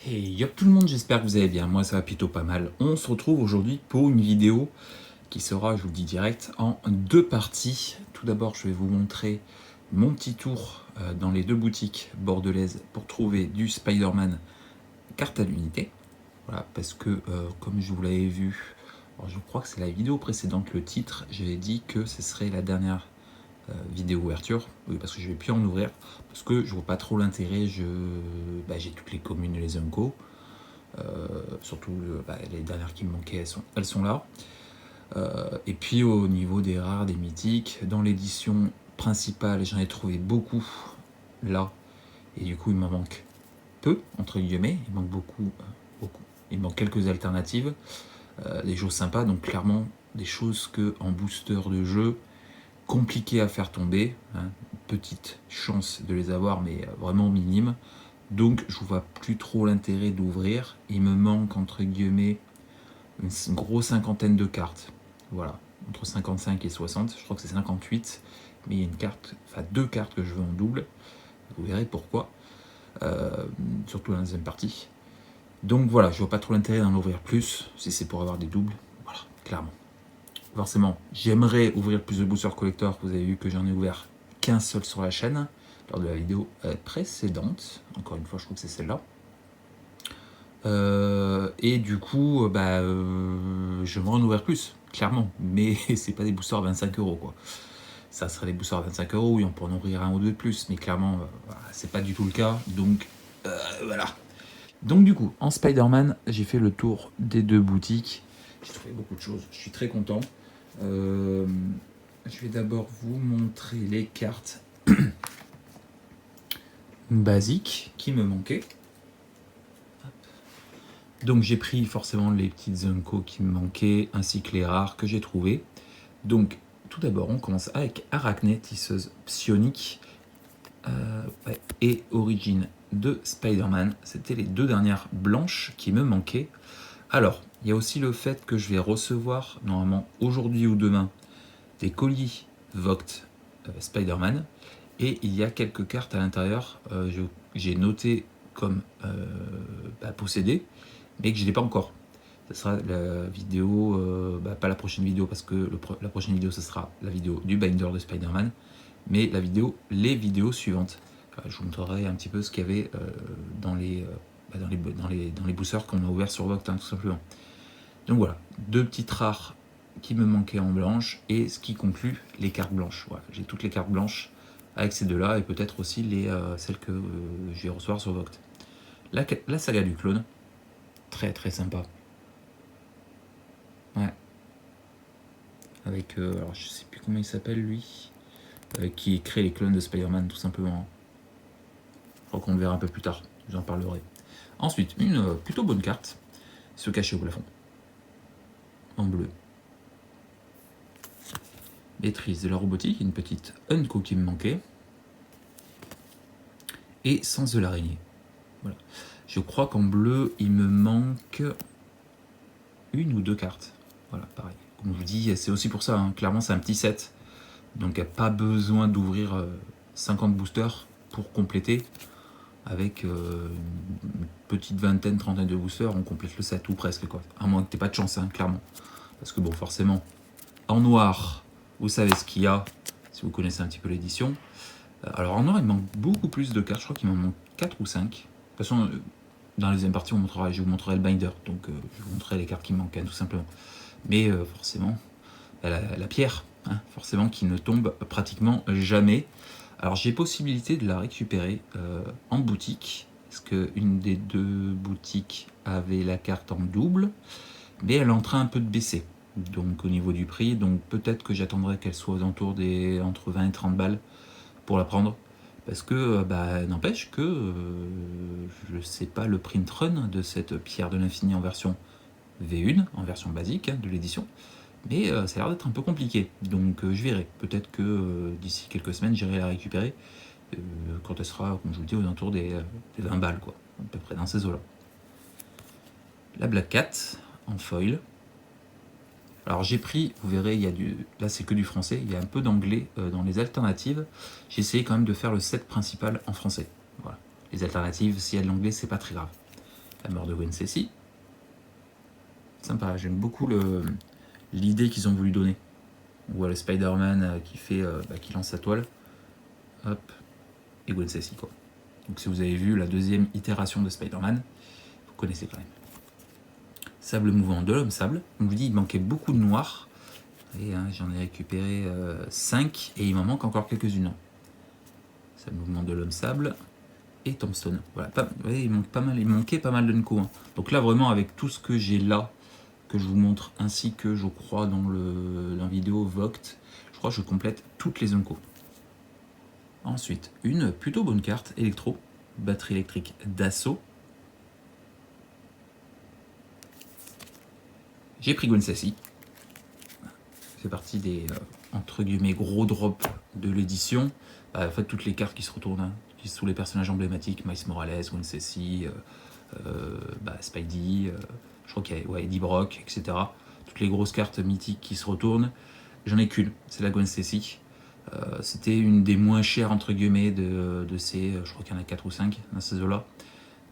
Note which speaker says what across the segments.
Speaker 1: Hey yop tout le monde, j'espère que vous allez bien, moi ça va plutôt pas mal. On se retrouve aujourd'hui pour une vidéo qui sera, je vous le dis direct, en deux parties. Tout d'abord, je vais vous montrer mon petit tour dans les deux boutiques bordelaises pour trouver du Spider-Man carte à l'unité. Voilà, parce que comme je vous l'avais vu, alors je crois que c'est la vidéo précédente, le titre, j'avais dit que ce serait la dernière vidéo ouverture, oui, parce que je vais plus en ouvrir, parce que je vois pas trop l'intérêt, j'ai toutes les communes et les Unco. Surtout les dernières qui me manquaient, elles sont là. Et puis au niveau des rares, des mythiques, dans l'édition principale, j'en ai trouvé beaucoup là. Et du coup, il m'en manque peu, entre guillemets. Il manque beaucoup. Il manque quelques alternatives, des choses sympas. Donc clairement, des choses que en booster de jeu, compliqué à faire tomber. Hein, petite chance de les avoir, mais vraiment minime. Donc je vois plus trop l'intérêt d'ouvrir. Il me manque entre guillemets une grosse cinquantaine de cartes. Voilà, entre 55 et 60. Je crois que c'est 58. Mais il y a une carte, enfin deux cartes que je veux en double. Vous verrez pourquoi. Surtout dans la deuxième partie. Donc voilà, je vois pas trop l'intérêt d'en ouvrir plus si c'est pour avoir des doubles. Voilà, clairement. Forcément, j'aimerais ouvrir plus de boosters collector. Vous avez vu que j'en ai ouvert qu'un seul sur la chaîne lors de la vidéo précédente. Encore une fois, je crois que c'est celle-là. Et du coup, j'aimerais en ouvrir plus, clairement. Mais c'est pas des boosters à 25 euros, quoi. Ça serait des boosters à 25 euros, oui, on peut en ouvrir un ou deux de plus. Mais clairement, c'est pas du tout le cas. Donc, voilà. Donc, du coup, en Spider-Man, j'ai fait le tour des deux boutiques. J'ai trouvé beaucoup de choses. Je suis très content. Je vais d'abord vous montrer les cartes basiques qui me manquaient. Donc j'ai pris forcément les petites Unco qui me manquaient, ainsi que les rares que j'ai trouvés. Donc tout d'abord on commence avec Arachné, tisseuse psionique et origine de Spider-Man. C'était les deux dernières blanches qui me manquaient. Alors, il y a aussi le fait que je vais recevoir, normalement aujourd'hui ou demain, des colis Vogt Spider-Man. Et il y a quelques cartes à l'intérieur, j'ai noté comme possédées, mais que je n'ai pas encore. Ce sera la vidéo, pas la prochaine vidéo, parce que la prochaine vidéo, ce sera la vidéo du binder de Spider-Man, mais les vidéos suivantes. Je vous montrerai un petit peu ce qu'il y avait dans les boosters qu'on a ouverts sur Vogt, tout simplement. Donc voilà, deux petites rares qui me manquaient en blanche, et ce qui conclut les cartes blanches. Voilà, j'ai toutes les cartes blanches avec ces deux-là, et peut-être aussi celles que je vais recevoir sur Vogt. La saga du clone, très très sympa. Ouais. Avec, alors je sais plus comment il s'appelle lui, qui crée les clones de Spider-Man tout simplement. Je crois qu'on le verra un peu plus tard, j'en parlerai. Ensuite, une plutôt bonne carte, se cacher au plafond, en bleu. Maîtrise de la robotique, une petite Unco qui me manquait. Et Sens de l'araignée. Voilà. Je crois qu'en bleu, il me manque une ou deux cartes. Voilà, pareil. Comme je vous dis, c'est aussi pour ça, hein. Clairement c'est un petit set. Donc il n'y a pas besoin d'ouvrir 50 boosters pour compléter. Avec une petite vingtaine, trentaine de boosters, on complète le set, ou presque, quoi. À moins que tu n'aies pas de chance, hein, clairement. Parce que bon, forcément, en noir, vous savez ce qu'il y a, si vous connaissez un petit peu l'édition. Alors en noir, il manque beaucoup plus de cartes, je crois qu'il m'en manque 4 ou 5. De toute façon, dans la deuxième partie, je vous montrerai le binder, donc je vous montrerai les cartes qui me manquent, hein, tout simplement. Mais forcément, la pierre, hein, forcément, qui ne tombe pratiquement jamais. Alors j'ai possibilité de la récupérer en boutique, parce qu'une des deux boutiques avait la carte en double, mais elle est en train un peu de baisser, donc au niveau du prix, donc peut-être que j'attendrai qu'elle soit aux alentours des entre 20 et 30 balles pour la prendre, parce que n'empêche que je sais pas le print run de cette pierre de l'infini en version V1, en version basique, hein, de l'édition, mais ça a l'air d'être un peu compliqué, donc je verrai. Peut-être que d'ici quelques semaines, j'irai la récupérer quand elle sera, comme je vous le dis, aux alentours des 20 balles, quoi, à peu près dans ces eaux-là. La Black Cat en foil. Alors j'ai pris, vous verrez, là c'est que du français, il y a un peu d'anglais dans les alternatives. J'ai essayé quand même de faire le set principal en français. Voilà. Les alternatives, s'il y a de l'anglais, c'est pas très grave. La mort de Gwen Stacy. Sympa, j'aime beaucoup l'idée qu'ils ont voulu donner. On voit le Spider-Man qui lance sa toile. Hop. Et Gwen Stacy, quoi. Donc si vous avez vu la deuxième itération de Spider-Man, vous connaissez quand même. Sable mouvant de l'homme sable. On vous dit il manquait beaucoup de noir. Et j'en ai récupéré 5 et il m'en manque encore quelques-unes. Sable mouvement de l'homme sable et Tombstone. Voilà, il manquait pas mal de Nko. Donc là vraiment avec tout ce que j'ai là, que je vous montre, ainsi que je crois dans la vidéo Vogt, je crois que je complète toutes les Nko. Ensuite, une plutôt bonne carte, électro, batterie électrique d'assaut. J'ai pris Gwen Stacy. C'est partie des entre guillemets gros drops de l'édition. En fait, toutes les cartes qui se retournent, qui sont les personnages emblématiques, Miles Morales, Gwen Stacy, Spidey, je crois qu'il y a Eddie Brock, etc. Toutes les grosses cartes mythiques qui se retournent. J'en ai qu'une, c'est la Gwen Stacy. C'était une des moins chères entre guillemets de ces, je crois qu'il y en a 4 ou 5 dans ces eaux-là.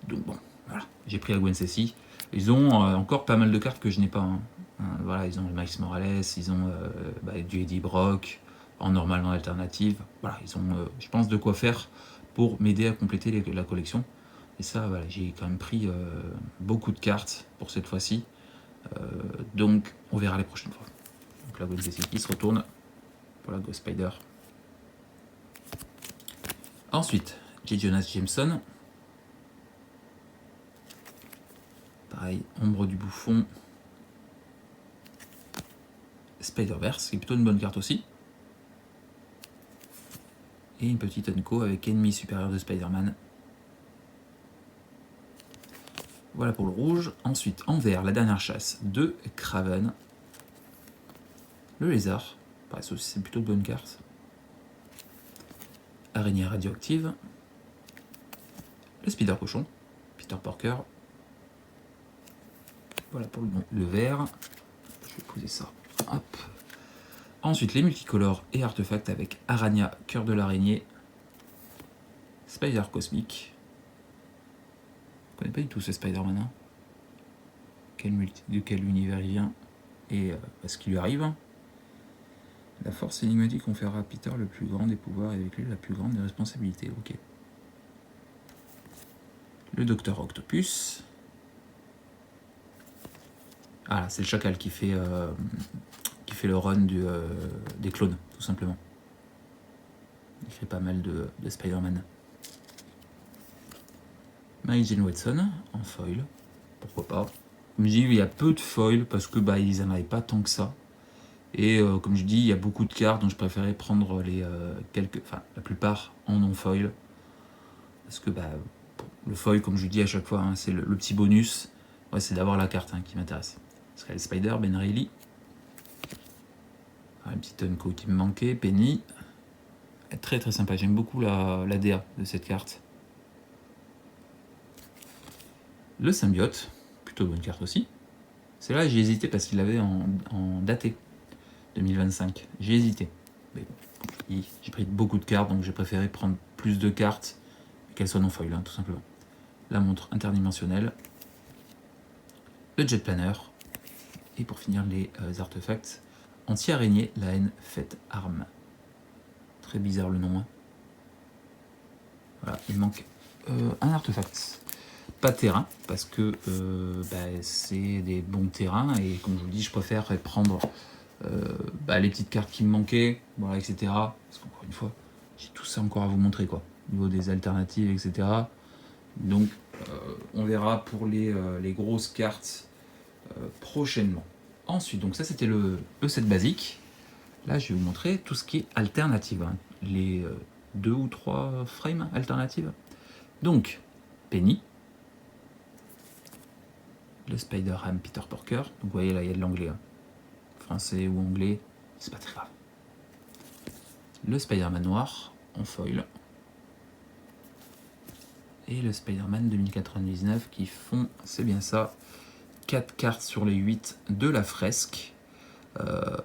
Speaker 1: Donc bon, voilà, j'ai pris la Gwen Stacy. Ils ont encore pas mal de cartes que je n'ai pas. Voilà, ils ont le Miles Morales, ils ont du Eddie Brock, en normal, en alternative. Voilà, ils ont, je pense, de quoi faire pour m'aider à compléter la collection. Et ça, voilà, j'ai quand même pris beaucoup de cartes pour cette fois-ci. Donc, on verra les prochaines fois. Donc la Gwen Stacy qui se retourne pour la Ghost Spider. Ensuite, J. Jonah Jameson. Pareil, Ombre du Bouffon. Spider-Verse, qui est plutôt une bonne carte aussi. Et une petite Unco avec ennemi supérieur de Spider-Man. Voilà pour le rouge. Ensuite, en vert, la dernière chasse de Kraven. Le lézard. Pareil, ça aussi, c'est plutôt de bonne carte. Araignée radioactive. Le Spider Cochon. Peter Parker. Voilà pour le vert. Je vais poser ça. Hop. Ensuite, les multicolores et artefacts avec Arania, cœur de l'araignée, Spider cosmique. Je connais pas du tout ce Spider-Man. Hein. De quel univers il vient et ce qui lui arrive. La force énigmatique confère à Peter le plus grand des pouvoirs et avec lui la plus grande des responsabilités. Ok. Le Docteur Octopus. Ah, c'est le chacal qui fait le run des clones, tout simplement. Il fait pas mal de Spider-Man. Mary Jane Watson en foil, pourquoi pas. Comme je dis, il y a peu de foil parce que ils en avaient pas tant que ça. Et comme je dis, il y a beaucoup de cartes, donc je préférais prendre la plupart en non foil. Parce que le foil, comme je dis à chaque fois, hein, c'est le petit bonus. Ouais, c'est d'avoir la carte qui m'intéresse. Sky Spider, Ben Reilly. Un petit Unco qui me manquait, Penny. Très très sympa, j'aime beaucoup la DA de cette carte. Le symbiote, plutôt bonne carte aussi. C'est là j'ai hésité parce qu'il l'avait en daté 2025. J'ai hésité. Mais bon, j'ai pris beaucoup de cartes, donc j'ai préféré prendre plus de cartes et qu'elles soient non foil, tout simplement. La montre interdimensionnelle. Le jet planner. Et pour finir les artefacts. Anti-araignée, la haine faite arme. Très bizarre le nom. Voilà, il manque un artefact. Pas terrain, parce que c'est des bons terrains, et comme je vous le dis, je préfère prendre les petites cartes qui me manquaient, voilà, etc. Parce qu'encore une fois, j'ai tout ça encore à vous montrer, quoi, au niveau des alternatives, etc. Donc, on verra pour les grosses cartes prochainement. Ensuite, donc ça c'était le set basique. Là, je vais vous montrer tout ce qui est alternative, les 2 ou 3 frames alternatives. Donc, Penny, le Spider-Ham Peter Parker. Donc vous voyez là, il y a de l'anglais. Français ou anglais, c'est pas très grave. Le Spider-Man noir en foil. Et le Spider-Man 2099 qui font, c'est bien ça, 4 cartes sur les 8 de la fresque.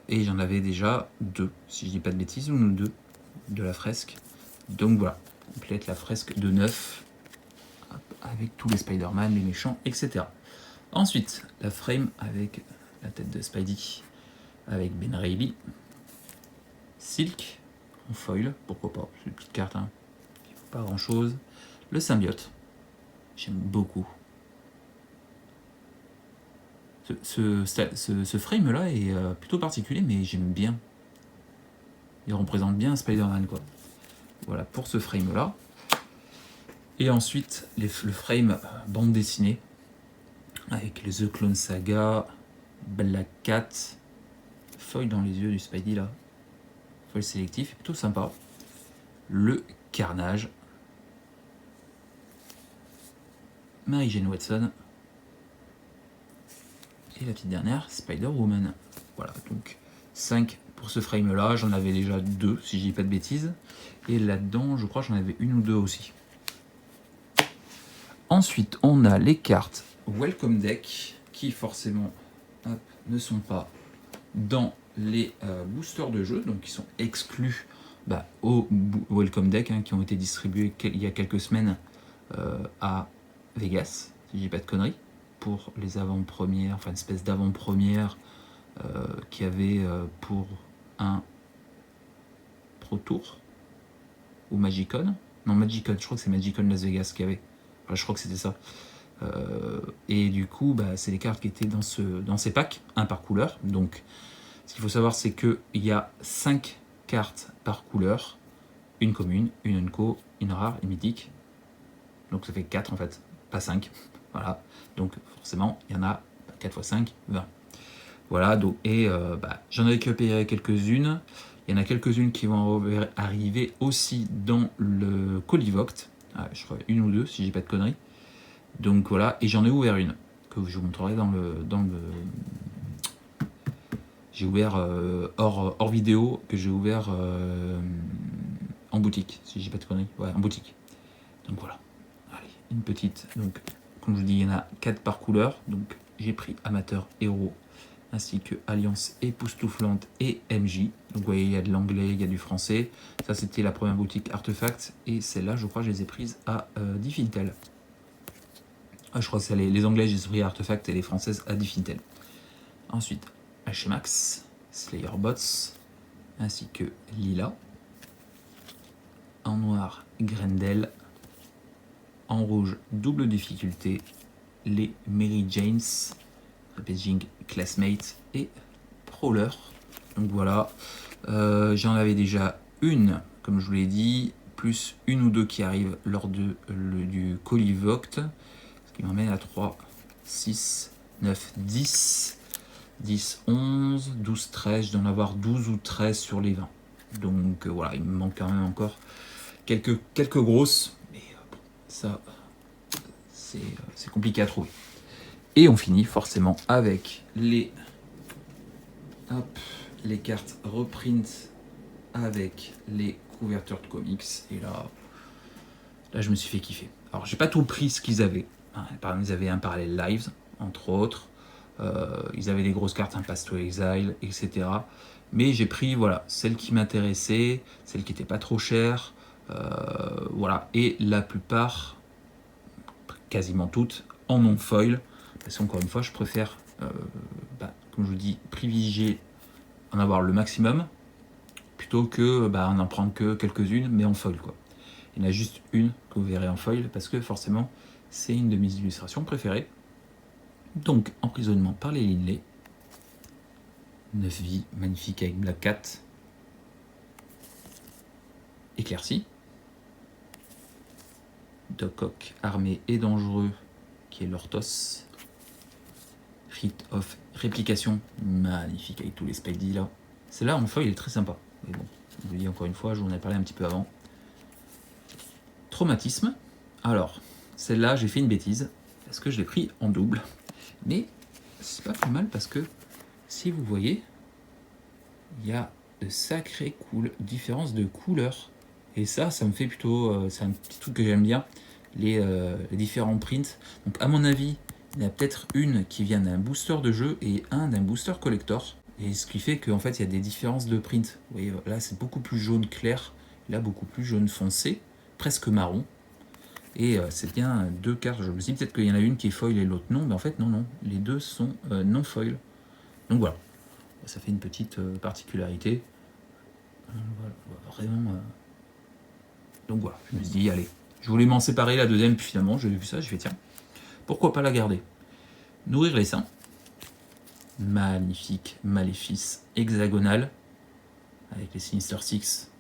Speaker 1: Et j'en avais déjà 2, si je dis pas de bêtises, ou 2 de la fresque. Donc voilà, complète la fresque de 9 hop, avec tous les Spider-Man, les méchants, etc. Ensuite, la frame avec la tête de Spidey, avec Ben Reilly, Silk, en foil, pourquoi pas, c'est une petite carte, hein, qui ne faut pas grand chose. Le symbiote, j'aime beaucoup. Ce frame là est plutôt particulier, mais j'aime bien. Il représente bien Spider-Man, quoi. Voilà pour ce frame là. Et ensuite le frame bande dessinée avec les The Clone Saga, Black Cat, foil dans les yeux du Spidey là, foil sélectif, plutôt sympa. Le Carnage, Mary Jane Watson et la petite dernière Spider-Woman. Voilà, donc 5 pour ce frame là, j'en avais déjà 2 si je dis pas de bêtises, et là-dedans je crois que j'en avais une ou deux aussi. Ensuite on a les cartes Welcome Deck qui forcément hop, ne sont pas dans les boosters de jeu, donc qui sont exclus au Welcome Deck, hein, qui ont été distribués il y a quelques semaines à Vegas, si je dis pas de conneries, pour les avant-premières, enfin une espèce d'avant-première qui avait pour un Pro Tour ou Magicon. Non, Magicon, je crois que c'est Magicon Las Vegas qui avait. Enfin, je crois que c'était ça. Et du coup, c'est les cartes qui étaient dans ces packs, un par couleur. Donc, ce qu'il faut savoir, c'est qu'il y a 5 cartes par couleur, une commune, une unco, une rare, une mythique. Donc ça fait 4 en fait, pas 5. Voilà, donc forcément, il y en a 4 x 5, 20. Voilà, donc, et j'en ai récupéré quelques-unes. Il y en a quelques-unes qui vont arriver aussi dans le Colivoct. Je crois une ou deux, si j'ai pas de conneries. Donc voilà, et j'en ai ouvert une, que je vous montrerai dans le j'ai ouvert hors vidéo, que j'ai ouvert en boutique, si j'ai pas de conneries. Ouais, en boutique. Donc voilà, allez, une petite. Donc, comme je vous dis, il y en a 4 par couleur. Donc j'ai pris Amateur, Héros, ainsi que Alliance Époustouflante et MJ. Donc vous voyez, il y a de l'anglais, il y a du français. Ça, c'était la première boutique Artefact. Et celle-là, je crois que je les ai prises à Diffintel. Je crois que c'est les anglais, j'ai pris Artefact, et les françaises à Diffintel. Ensuite, HMax, Slayer Bots, ainsi que Lila. En noir, Grendel. En rouge, double difficulté, les Mary Janes, Packaging Classmate et Prowler. Donc voilà, j'en avais déjà une, comme je vous l'ai dit, plus une ou deux qui arrivent lors du Colivoct, ce qui m'emmène à 3, 6, 9, 10, 10, 11, 12, 13, je dois en avoir 12 ou 13 sur les 20. Donc voilà, il me manque quand même encore quelques grosses, mais bon, ça c'est compliqué à trouver. Et on finit forcément avec les cartes reprint avec les couvertures de comics. Et là je me suis fait kiffer. Alors j'ai pas tout pris ce qu'ils avaient. Par exemple, ils avaient un Parallel Lives, entre autres. Ils avaient des grosses cartes, un Path to Exile, etc. Mais j'ai pris voilà, celles qui m'intéressaient, celles qui n'étaient pas trop chères. Voilà. Et la plupart, quasiment toutes, en non-foil. Parce qu'encore une fois, je préfère, comme je vous dis, privilégier en avoir le maximum plutôt que en prendre que quelques-unes, mais en foil, quoi. Il y en a juste une que vous verrez en foil parce que forcément, c'est une de mes illustrations préférées. Donc, emprisonnement par les Linley. 9 vies, magnifique avec Black Cat. Éclairci. Doc Ock, armé et dangereux, qui est l'Orthos. Rite of Réplication, magnifique avec tous les Spidey là. Celle-là en foil, il est très sympa. Mais bon, je vous le dis encore une fois, je vous en ai parlé un petit peu avant. Traumatisme. Alors, celle-là, j'ai fait une bêtise parce que je l'ai pris en double. Mais c'est pas plus mal parce que si vous voyez, il y a de sacrées différences de couleurs. Et ça me fait plutôt... c'est un petit truc que j'aime bien, les différents prints. Donc à mon avis, il y en a peut-être une qui vient d'un booster de jeu et un d'un booster collector. Et ce qui fait qu'en fait, il y a des différences de print. Vous voyez, là, c'est beaucoup plus jaune clair. Là, beaucoup plus jaune foncé, presque marron. Et c'est bien 2 cartes. Je me dis peut-être qu'il y en a une qui est foil et l'autre non, mais en fait non, non. Les deux sont non foil. Donc voilà, ça fait une petite particularité. Voilà, vraiment. Donc voilà, je me suis dit, allez, je voulais m'en séparer la deuxième, puis finalement, j'ai vu ça, j'ai fait tiens, pourquoi pas la garder. Nourrir les seins. Magnifique, maléfice hexagonal, avec les Sinister Six.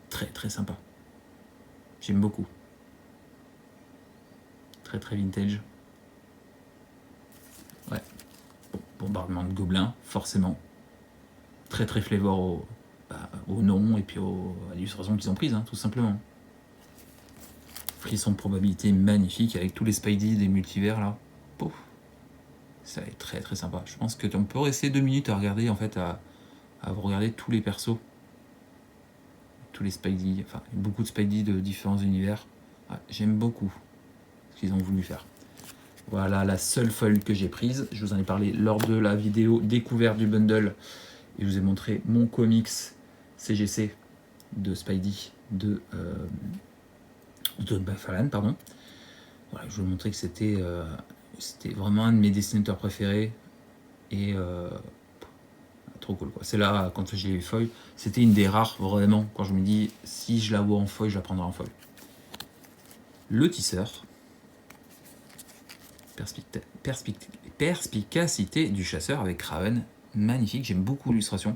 Speaker 1: Très très sympa. J'aime beaucoup. Très très vintage. Ouais. Bon, bombardement de gobelins, forcément. Très très flavor au nom et puis à l'illustration qu'ils ont prise, hein, tout simplement. Frisson de probabilité magnifique avec tous les Spidey des multivers là. Pouf. Ça va être très très sympa. Je pense qu'on peut rester 2 minutes à regarder en fait, à vous regarder tous les persos. Tous les Spidey, enfin beaucoup de Spidey de différents univers. Ouais, j'aime beaucoup ce qu'ils ont voulu faire. Voilà la seule foil que j'ai prise. Je vous en ai parlé lors de la vidéo découverte du bundle. Et je vous ai montré mon comics CGC de Spidey de McFarlane, pardon. Voilà, je vous ai montré que c'était vraiment un de mes dessinateurs préférés. Et trop cool quoi. C'est là, quand j'ai eu foil, c'était une des rares vraiment, quand je me dis, si je la vois en foil, je la prendrai en foil. Le tisseur. Perspicacité du chasseur avec Raven. Magnifique, j'aime beaucoup l'illustration.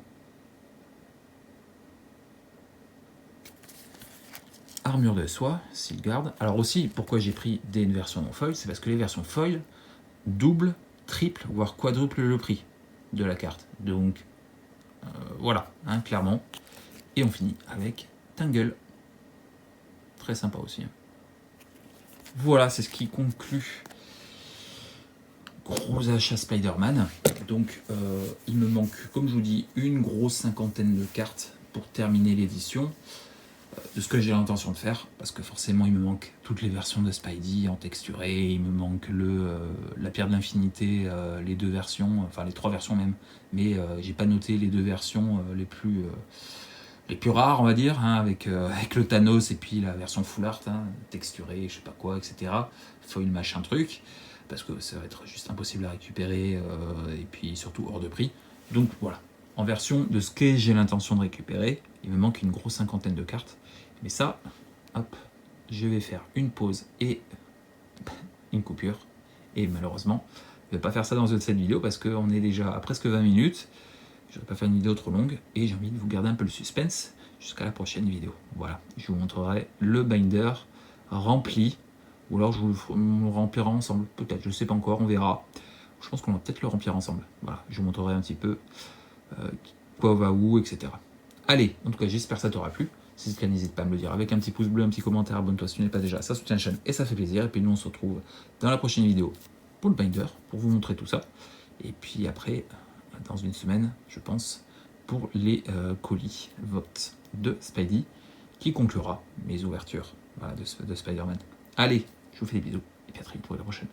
Speaker 1: Armure de soie, Sealguard. Alors aussi, pourquoi j'ai pris une version non foil, c'est parce que les versions foil double, triple, voire quadruple le prix de la carte. Donc voilà, hein, clairement. Et on finit avec Tangle. Très sympa aussi. Voilà, c'est ce qui conclut gros achat Spider-Man. Donc il me manque, comme je vous dis, une grosse cinquantaine de cartes pour terminer l'édition. De ce que j'ai l'intention de faire, parce que forcément il me manque toutes les versions de Spidey en texturé, il me manque la pierre de l'infinité, les 2 versions, enfin les 3 versions même, mais j'ai pas noté les 2 versions les plus rares, on va dire, hein, avec le Thanos et puis la version full art, hein, texturée, je sais pas quoi, etc. Foil machin truc, parce que ça va être juste impossible à récupérer, et puis surtout hors de prix. Donc voilà, en version de ce que j'ai l'intention de récupérer, il me manque une grosse cinquantaine de cartes. Mais ça, hop, je vais faire une pause et une coupure. Et malheureusement, je ne vais pas faire ça dans cette vidéo parce qu'on est déjà à presque 20 minutes. Je ne vais pas faire une vidéo trop longue et j'ai envie de vous garder un peu le suspense jusqu'à la prochaine vidéo. Voilà, je vous montrerai le binder rempli. Ou alors je vous remplirai ensemble, peut-être, je ne sais pas encore, on verra. Je pense qu'on va peut-être le remplir ensemble. Voilà, je vous montrerai un petit peu quoi va où, etc. Allez, en tout cas, j'espère que ça t'aura plu. Si c'est le cas, n'hésite pas à me le dire avec un petit pouce bleu, un petit commentaire, abonne-toi si tu n'es pas déjà, ça soutient la chaîne et ça fait plaisir. Et puis nous, on se retrouve dans la prochaine vidéo pour le binder, pour vous montrer tout ça. Et puis après, dans une semaine, je pense, pour les colis vote de Spidey, qui conclura mes ouvertures, voilà, de Spider-Man. Allez, je vous fais des bisous, et puis à très vite pour la prochaine.